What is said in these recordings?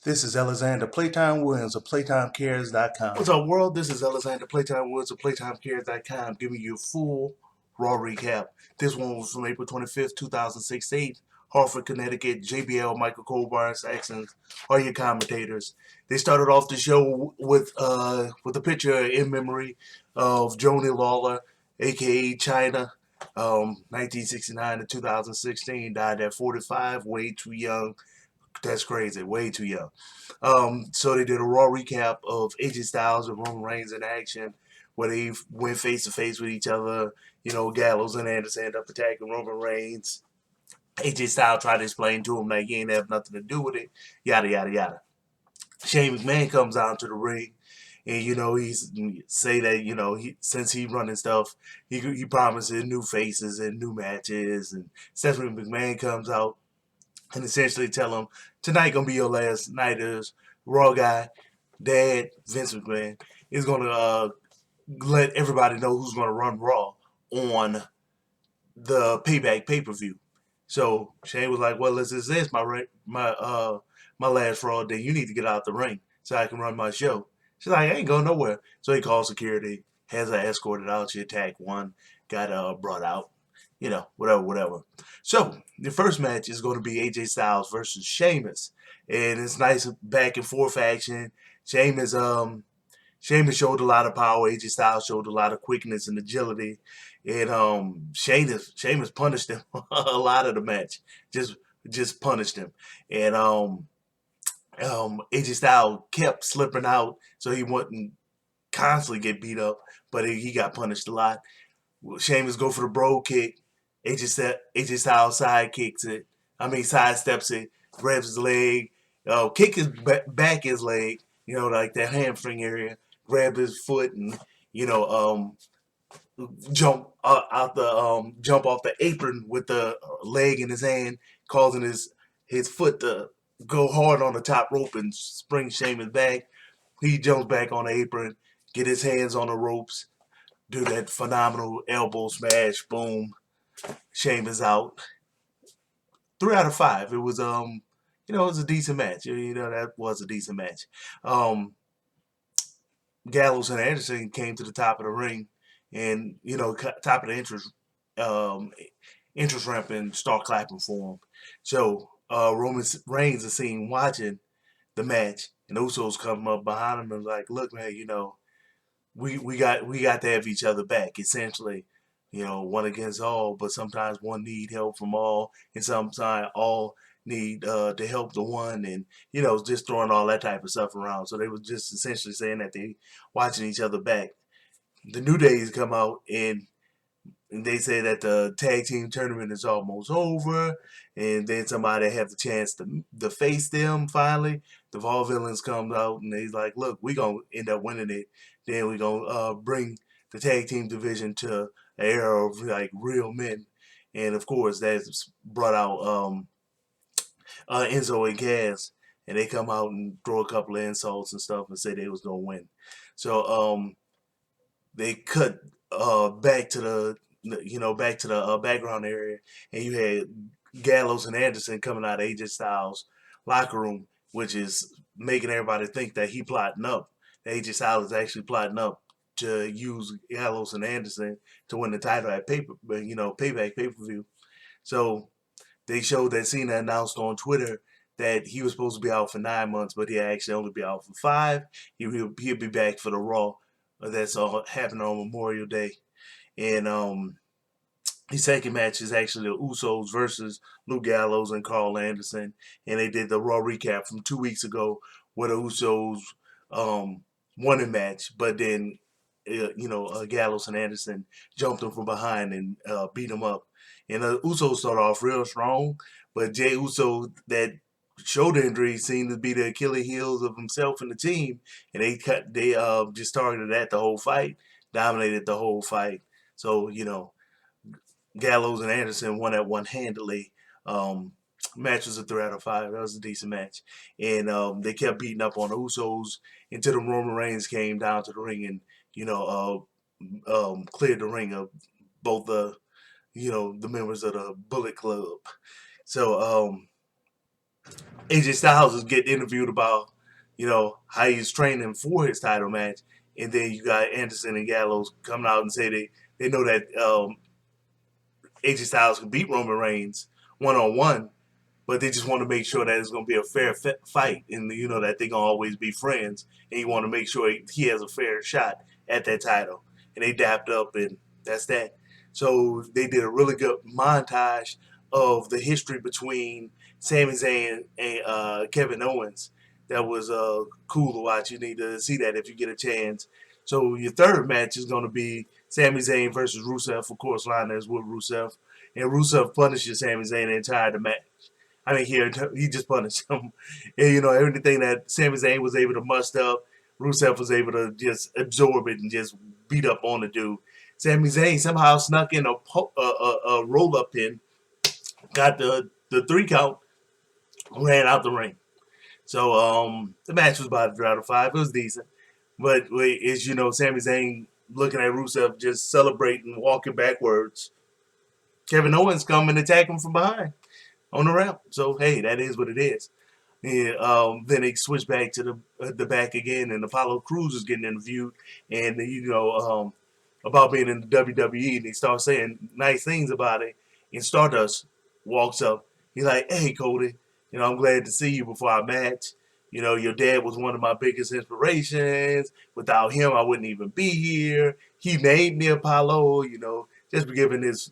This is Alexander Playtime Williams of PlayTimeCares.com. What's up, world? This is Alexander Playtime Williams of PlayTimeCares.com giving you a full Raw recap. This one was from April 25th, 2016. Hartford, Connecticut. JBL, Michael Cole, Brian Saxon are your commentators. They started off the show with a picture in memory of Joni Lawler, aka China, 1969 to 2016. Died at 45, way too young. That's crazy. Way too young. So they did a Raw recap of AJ Styles and Roman Reigns in action, where they went face to face with each other. Gallows and Anderson ended up attacking Roman Reigns. AJ Styles tried to explain to him that he ain't have nothing to do with it. Yada yada yada. Shane McMahon comes out to the ring, and he's say that since he running stuff, he promises new faces and new matches. And Stephanie McMahon comes out and essentially tell him tonight gonna be your last night as Raw guy. Dad, Vince McMahon, is gonna let everybody know who's gonna run Raw on the Payback pay-per-view. So Shane was like, "Well, this is my last Raw. Then you need to get out the ring so I can run my show." She's like, "I ain't going nowhere." So he calls security, has her escorted out. She attacked one, got brought out. Whatever. So the first match is going to be AJ Styles versus Sheamus, and it's nice back and forth action. Sheamus showed a lot of power. AJ Styles showed a lot of quickness and agility, and Sheamus punished him a lot of the match. Just punished him, and AJ Styles kept slipping out, so he wouldn't constantly get beat up, but he got punished a lot. Sheamus go for the bro kick. AJ Styles sidesteps it, grabs his leg, kick his back his leg, like that hamstring area, grab his foot, and jump jump off the apron with the leg in his hand, causing his foot to go hard on the top rope and spring Sheamus back. He jumps back on the apron, get his hands on the ropes, do that phenomenal elbow smash, boom. Sheamus out. 3 out of 5. It was it was a decent match. That was a decent match. Gallows and Anderson came to the top of the ring, and top of the entrance ramp and start clapping for him. So Roman Reigns is seen watching the match, and Usos come up behind him and like, "Look, man, we got to have each other back, essentially. One against all, but sometimes one need help from all, and sometimes all need to help the one, and just throwing all that type of stuff around." So they were just essentially saying that they watching each other back. The New Days come out, and they say that the tag team tournament is almost over, and then somebody have the chance to face them finally. The Vaudevillains comes out, and they's like, "Look, we gonna end up winning it. Then we gonna bring the tag team division to an era of like real men." And of course, that's brought out Enzo and Cass, and they come out and throw a couple of insults and stuff and say they was gonna win. So they cut back to the background area, and you had Gallows and Anderson coming out of AJ Styles' locker room, which is making everybody think that he plotting up. AJ Styles is actually plotting up to use Gallows and Anderson to win the title at Payback pay-per-view. So they showed that Cena announced on Twitter that he was supposed to be out for 9 months, but he actually only be out for 5. He'll be back for the Raw that's happening on Memorial Day. And his second match is actually the Usos versus Luke Gallows and Carl Anderson, and they did the Raw recap from 2 weeks ago where the Usos won a match, but then Gallows and Anderson jumped them from behind and beat them up. And the Usos started off real strong, but Jey Uso, that shoulder injury seemed to be the Achilles heels of himself and the team, and they just targeted that the whole fight, dominated the whole fight. So Gallows and Anderson won that one handily. Match was a 3 out of 5. That was a decent match, and they kept beating up on the Usos until the Roman Reigns came down to the ring and cleared the ring of both the members of the Bullet Club. So AJ Styles is getting interviewed about, how he's training for his title match, and then you got Anderson and Gallows coming out and say they know that AJ Styles can beat Roman Reigns 1-on-1, but they just want to make sure that it's going to be a fair fight, and that they're going to always be friends, and you want to make sure he has a fair shot at that title. And they dapped up, and that's that. So they did a really good montage of the history between Sami Zayn and Kevin Owens. That was cool to watch. You need to see that if you get a chance. So your third match is going to be Sami Zayn versus Rusev. Of course, Lana is with Rusev. And Rusev punishes Sami Zayn the entire match. I mean, he just punished him. And, everything that Sami Zayn was able to muster up, Rusev was able to just absorb it and just beat up on the dude. Sami Zayn somehow snuck in a roll-up pin, got the 3 count, ran out the ring. So the match was about to drop to 5. It was decent. But as Sami Zayn looking at Rusev just celebrating, walking backwards, Kevin Owens come and attack him from behind on the ramp. So, hey, that is what it is. And then they switch back to the back again, and Apollo Crews is getting interviewed, and about being in the WWE, and they start saying nice things about it. And Stardust walks up. He's like, "Hey, Cody, I'm glad to see you before our match. Your dad was one of my biggest inspirations. Without him, I wouldn't even be here. He named me Apollo. Just giving this,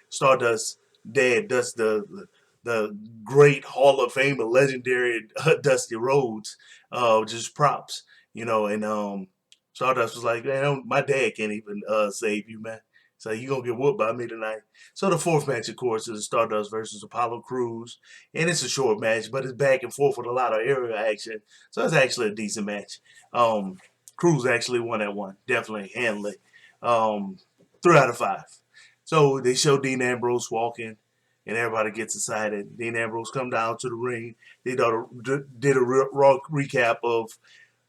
Stardust dad, Dust the great Hall of Fame, legendary Dusty Rhodes, just props, and Stardust was like, man, my dad can't even save you, man. So you gonna get whooped by me tonight. So the fourth match, of course, is Stardust versus Apollo Crews, and it's a short match, but it's back and forth with a lot of aerial action. So it's actually a decent match. Crews actually won that one, definitely handily. 3 out of 5. So they show Dean Ambrose walking, and everybody gets excited. Dean Ambrose come down to the ring. They did a raw recap of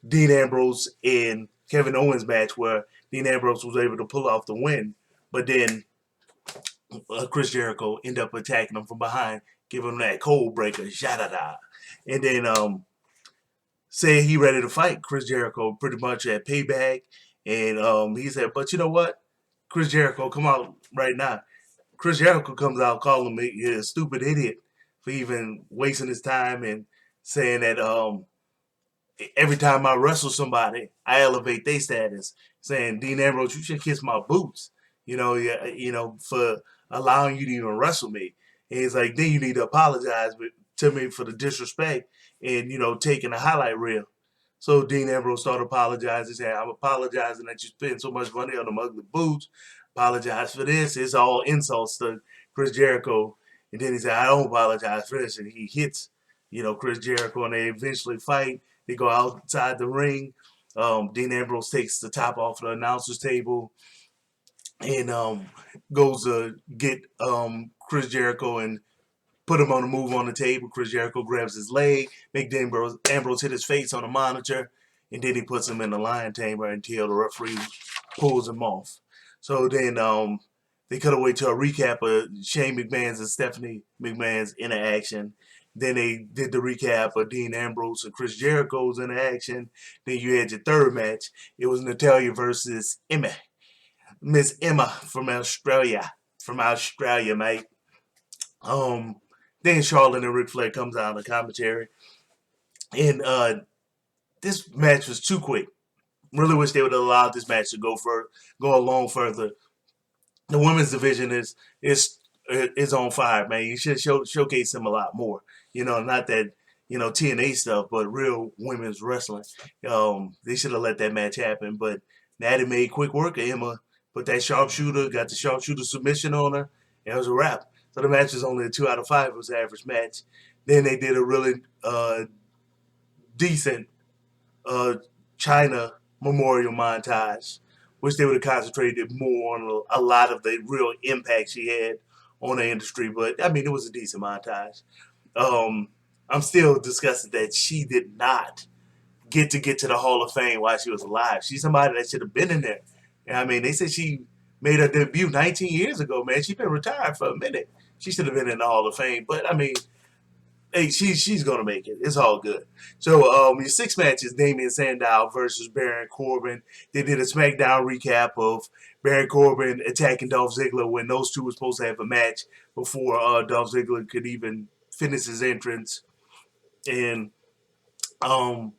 Dean Ambrose and Kevin Owens match where Dean Ambrose was able to pull off the win, but then Chris Jericho ended up attacking him from behind, giving him that cold breaker, da. And then said he ready to fight Chris Jericho pretty much at Payback, and he said, but you know what? Chris Jericho, come out right now. Chris Jericho comes out calling me a stupid idiot for even wasting his time and saying that every time I wrestle somebody, I elevate their status. Saying, Dean Ambrose, you should kiss my boots, for allowing you to even wrestle me. And he's like, then you need to apologize to me for the disrespect and, taking a highlight reel. So Dean Ambrose started apologizing. He said, I'm apologizing that you spent so much money on them ugly boots. Apologize for this. It's all insults to Chris Jericho. And then he said, I don't apologize for this. And he hits, Chris Jericho, and they eventually fight. They go outside the ring. Dean Ambrose takes the top off the announcer's table and goes to get Chris Jericho and put him on the move on the table. Chris Jericho grabs his leg, make Ambrose hit his face on the monitor, and then he puts him in the lion tamer until the referee pulls him off. So then they cut away to a recap of Shane McMahon's and Stephanie McMahon's interaction. Then they did the recap of Dean Ambrose and Chris Jericho's interaction. Then you had your third match. It was Natalya versus Emma. Miss Emma from Australia. Mate. Then Charlotte and Ric Flair comes out on the commentary. And this match was too quick. Really wish they would have allowed this match to go along further. The women's division is on fire, man. You should showcase them a lot more. Not that TNA stuff, but real women's wrestling. They should have let that match happen, but Natty made quick work of Emma. Put that sharpshooter, got the sharpshooter submission on her, and it was a wrap. So the match was only a 2 out of 5. It was an average match. Then they did a really decent China memorial montage, which they would have concentrated more on a lot of the real impact she had on the industry. But, I mean, it was a decent montage. I'm still disgusted that she did not get to the Hall of Fame while she was alive. She's somebody that should have been in there. I mean, they said she made her debut 19 years ago, man. She's been retired for a minute. She should have been in the Hall of Fame. But, I mean, Hey, she's gonna make it. It's all good. So your six matches: Damian Sandow versus Baron Corbin. They did a SmackDown recap of Baron Corbin attacking Dolph Ziggler when those two were supposed to have a match before Dolph Ziggler could even finish his entrance. And um,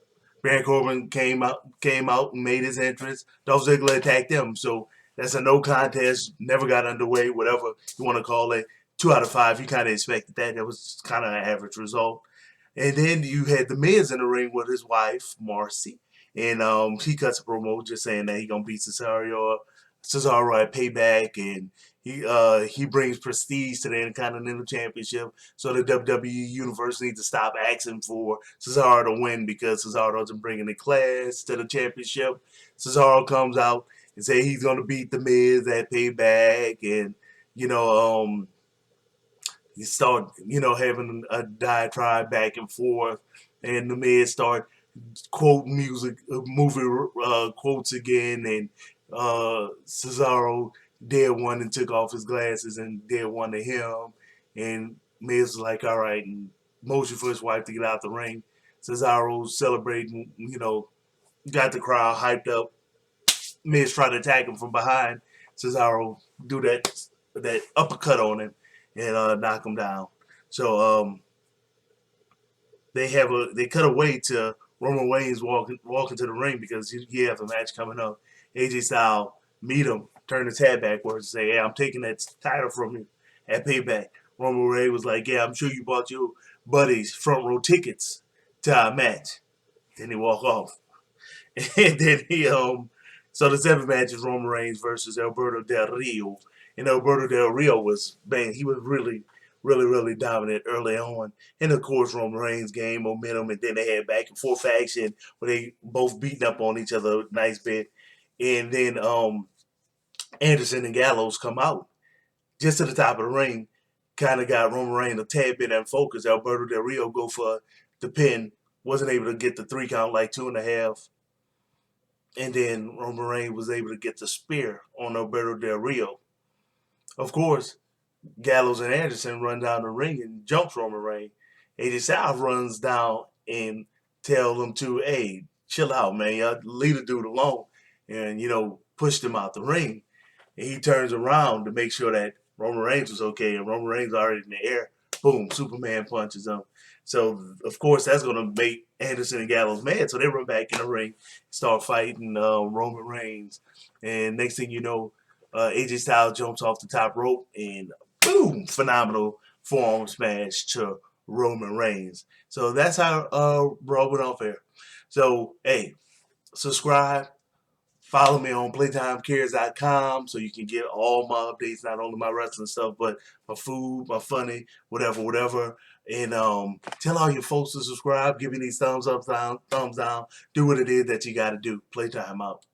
Baron Corbin came out and made his entrance. Dolph Ziggler attacked him. So that's a no contest. Never got underway. Whatever you want to call it. 2 out of 5. You kind of expected that. That was kind of an average result. And then you had the Miz in the ring with his wife, Marcy. And he cuts a promo just saying that he gonna beat Cesaro at Payback, and he brings prestige to the Intercontinental Championship. So the WWE Universe needs to stop asking for Cesaro to win because Cesaro doesn't bring any class to the championship. Cesaro comes out and say he's gonna beat the Miz at Payback, and you know you start, having a diatribe back and forth, and the Miz start quote movie quotes again, and Cesaro did one and took off his glasses and did one to him, and Miz was like, all right, and motion for his wife to get out the ring. Cesaro celebrating, got the crowd hyped up. Miz tried to attack him from behind. Cesaro do that uppercut on him and knock him down. So they cut away to Roman Reigns walking to the ring because he has a match coming up. AJ Styles meet him, turn his head backwards, and say, "Hey, I'm taking that title from you at Payback." Roman Reigns was like, "Yeah, I'm sure you bought your buddies front row tickets to our match." Then he walk off. And then so the 7th match is Roman Reigns versus Alberto Del Rio. And Alberto Del Rio was, man, he was really, really, really dominant early on. And of course, Roman Reigns gained momentum, and then they had back and forth action where they both beating up on each other a nice bit. And then Anderson and Gallows come out just to the top of the ring, kind of got Roman Reigns a tad bit unfocused. Alberto Del Rio go for the pin, wasn't able to get the 3 count, like 2.5. And then Roman Reigns was able to get the spear on Alberto Del Rio. Of course, Gallows and Anderson run down the ring and jumps Roman Reigns. AJ Styles runs down and tell them to, hey, chill out, man. Y'all leave the dude alone. And, pushed him out the ring. And he turns around to make sure that Roman Reigns was okay. And Roman Reigns already in the air. Boom, Superman punches him. So, of course, that's going to make Anderson and Gallows mad. So they run back in the ring, start fighting Roman Reigns. And next thing you know, AJ Styles jumps off the top rope and boom, phenomenal forearm smash to Roman Reigns. So that's how Raw went off air. So, hey, subscribe. Follow me on PlayTimeCares.com so you can get all my updates, not only my wrestling stuff, but my food, my funny, whatever. And tell all your folks to subscribe. Give me these thumbs up, thumbs down. Do what it is that you got to do. Playtime out.